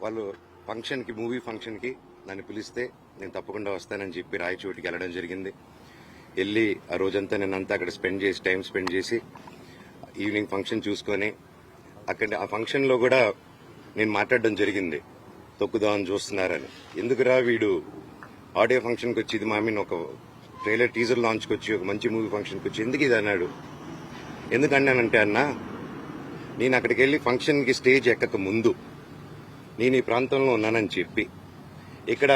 వాళ్ళు ఫంక్షన్కి, మూవీ ఫంక్షన్కి నన్ను పిలిస్తే నేను తప్పకుండా వస్తానని చెప్పి రాయచోటికి వెళ్ళడం జరిగింది. వెళ్ళి ఆ రోజంతా నేనంతా అక్కడ టైం స్పెండ్ చేసి ఈవినింగ్ ఫంక్షన్ చూసుకొని అక్కడ ఆ ఫంక్షన్లో కూడా నేను మాట్లాడడం జరిగింది. తొక్కుదామని చూస్తున్నారని. ఎందుకురా వీడు ఆడియో ఫంక్షన్కి వచ్చి, ఇది మా మీన్ ఒక ట్రైలర్ టీజర్ లాంచ్కి వచ్చి, ఒక మంచి మూవీ ఫంక్షన్కి వచ్చి ఎందుకు ఇది అన్నాడు. ఎందుకన్నానంటే అన్నా, నేను అక్కడికి వెళ్ళి ఫంక్షన్కి స్టేజ్ ఎక్కక ముందు నేను ఈ ప్రాంతంలో ఉన్నానని చెప్పి, ఇక్కడ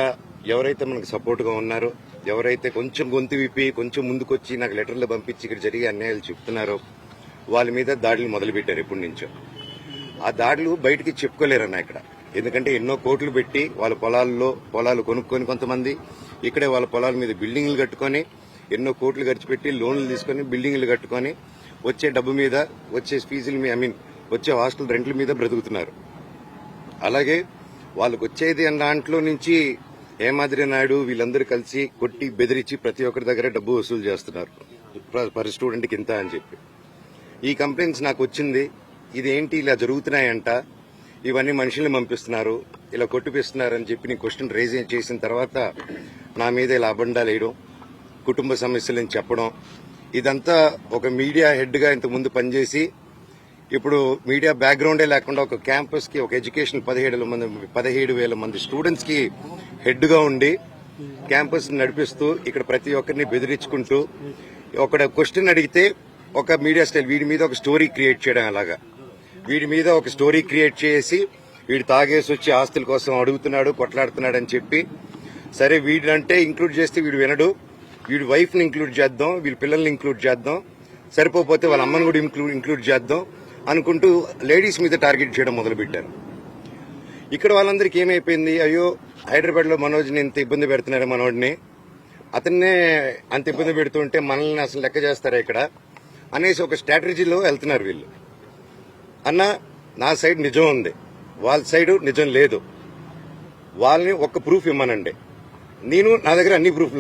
ఎవరైతే మనకు సపోర్ట్గా ఉన్నారో, ఎవరైతే కొంచెం గొంతు విప్పి కొంచెం ముందుకొచ్చి నాకు లెటర్లు పంపించి ఇక్కడ జరిగే అన్యాయాలు చెప్తున్నారో వాళ్ళ మీద దాడులు మొదలుపెట్టారు ఎప్పటి నుంచో. ఆ దాడులు బయటికి చెప్పుకోలేరన్న ఇక్కడ. ఎందుకంటే ఎన్నో కోట్లు పెట్టి వాళ్ళ పొలాలు కొనుక్కొని కొంతమంది ఇక్కడే వాళ్ళ పొలాల మీద బిల్డింగ్లు కట్టుకొని ఎన్నో కోట్లు ఖర్చు పెట్టి లోన్లు తీసుకొని బిల్డింగ్లు కట్టుకొని వచ్చే డబ్బు మీద, వచ్చే ఫీజుల మీద, వచ్చే హాస్టల్ రెంట్ల మీద బ్రతుకుతున్నారు. అలాగే వాళ్ళకు వచ్చేది అన్న దాంట్లో నుంచి హేమాద్రి నాయుడు వీళ్ళందరూ కలిసి కొట్టి బెదిరించి ప్రతి ఒక్కరి దగ్గర డబ్బు వసూలు చేస్తున్నారు. పర్ స్టూడెంట్కి ఇంత అని చెప్పి. ఈ కంప్లైంట్స్ నాకు వచ్చింది. ఇదేంటి ఇలా జరుగుతున్నాయంట, ఇవన్నీ మనుషుల్ని పంపిస్తున్నారు, ఇలా కొట్టిపిస్తున్నారు అని చెప్పి నేను క్వశ్చన్ రేజ్ చేసిన తర్వాత నా మీద ఇలా అబండాలు వేయడం, కుటుంబ సమస్యలని చెప్పడం, ఇదంతా ఒక మీడియా హెడ్గా ఇంతకుముందు పనిచేసి ఇప్పుడు మీడియా బ్యాక్గ్రౌండే లేకుండా ఒక క్యాంపస్ కి, ఒక ఎడ్యుకేషన్ 17,000 మంది స్టూడెంట్స్ కి హెడ్గా ఉండి క్యాంపస్ నడిపిస్తూ ఇక్కడ ప్రతి ఒక్కరిని బెదిరించుకుంటూ ఒక క్వశ్చన్ అడిగితే ఒక మీడియా స్టైల్, వీడి మీద ఒక స్టోరీ క్రియేట్ చేయడం, అలాగా వీడి మీద ఒక స్టోరీ క్రియేట్ చేసి వీడు తాగేసి వచ్చి ఆస్తుల కోసం అడుగుతున్నాడు, కొట్లాడుతున్నాడు అని చెప్పి, సరే వీడినంటే ఇంక్లూడ్ చేస్తే వీడు వినడు, వీడి వైఫ్ ని ఇంక్లూడ్ చేద్దాం, వీళ్ళ పిల్లల్ని ఇంక్లూడ్ చేద్దాం, సరిపోతే వాళ్ళ అమ్మని కూడా ఇంక్లూడ్ చేద్దాం అనుకుంటూ లేడీస్ మీద టార్గెట్ చేయడం మొదలుపెట్టారు. ఇక్కడ వాళ్ళందరికీ ఏమైపోయింది, అయ్యో హైదరాబాద్ లో మనోజ్ని ఇంత ఇబ్బంది పెడుతున్నారు, మనోడిని అతన్నే అంత ఇబ్బంది పెడుతుంటే మనల్ని అసలు లెక్క చేస్తారా ఇక్కడ అనేసి ఒక స్ట్రాటజీలో వెళ్తున్నారు వీళ్ళు. అన్న, నా సైడ్ నిజం ఉంది, వాళ్ళ సైడ్ నిజం లేదు. వాళ్ళని ఒక్క ప్రూఫ్ ఇమ్మనండి. నా దగ్గర అన్ని ప్రూఫ్లు